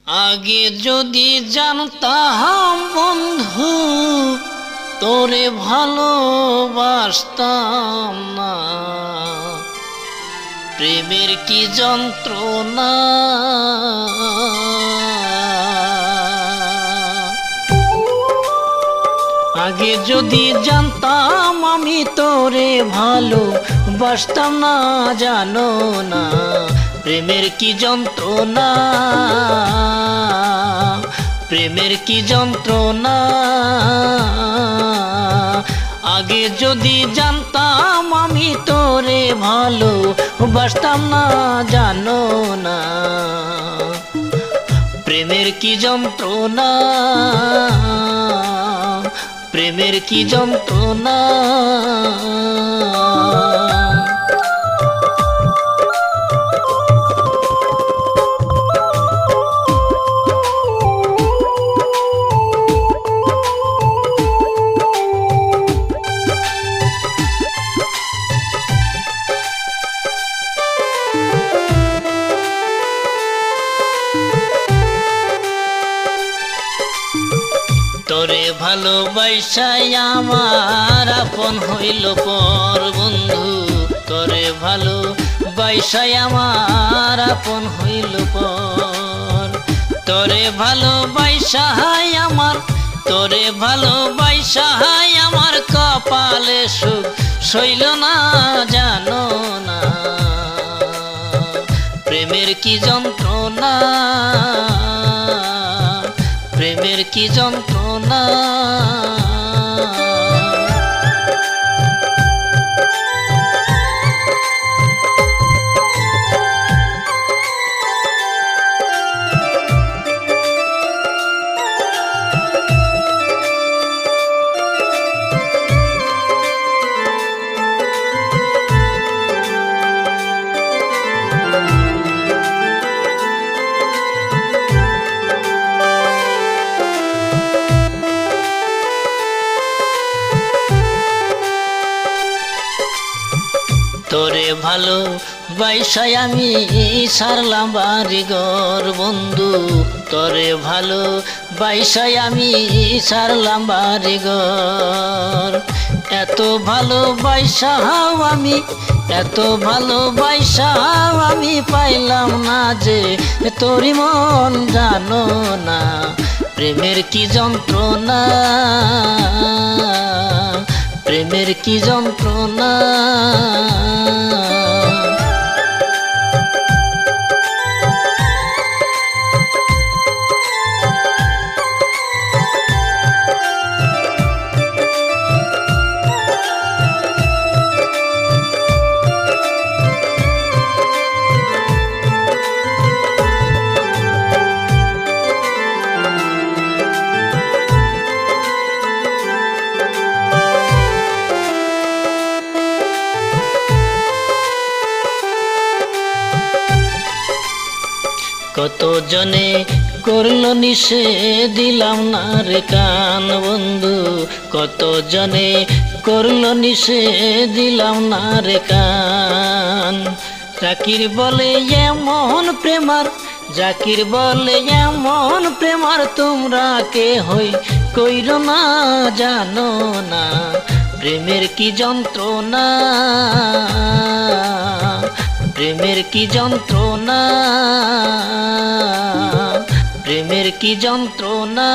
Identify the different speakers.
Speaker 1: আগে যদি জানতাম বন্ধু তোরে ভালোবাসতাম না, প্রেমের কি যন্ত্রণা। আগে যদি জানতাম আমি তোরে ভালোবাসতাম না, জানো না প্রেমের কি যন্ত্রণা, প্রেমের কি যন্ত্রণা। আগে যদি জানতাম আমি তোরে ভালোবাসতাম না, জানো না প্রেমের কি যন্ত্রণা, প্রেমের কি যন্ত্রণা। তোরে ভালোবাসাই আমার আপন হইল পর বন্ধু, তোরে ভালোবাসাই আমার আপন হইল পর। তোরে ভালোবাসাই আমার, তোরে ভালোবাসাই আমার কপালে সুখ সইল না, জানো না প্রেমের কি যন্ত্রণা, প্রেমের কি যন্ত্রণা। তোরে ভালোবাসাই আমি সারলাম বাড়ি ঘর বন্ধু, তোরে ভালোবাসাই আমি সারলাম বাড়ি ঘর। এত ভালোবাসাও আমি, এত ভালোবাসাও আমি পাইলাম না যে তোরি মন, জানো না প্রেমের কি যন্ত্রণা, প্রেমের কি যন্ত্রণা। কত জনে করলো নিষে দিলাম না রে কান বন্ধু, কত জনে করলো নিষে দিলাম না রে কান। জাকির বলে এমন প্রেমার, জাকির বলে এমন প্রেমার তোমরা কে হই কইর না, জানো না প্রেমের কি যন্ত্রণা, প্রেমের কি যন্ত্রণা, প্রেমের কি যন্ত্রণা।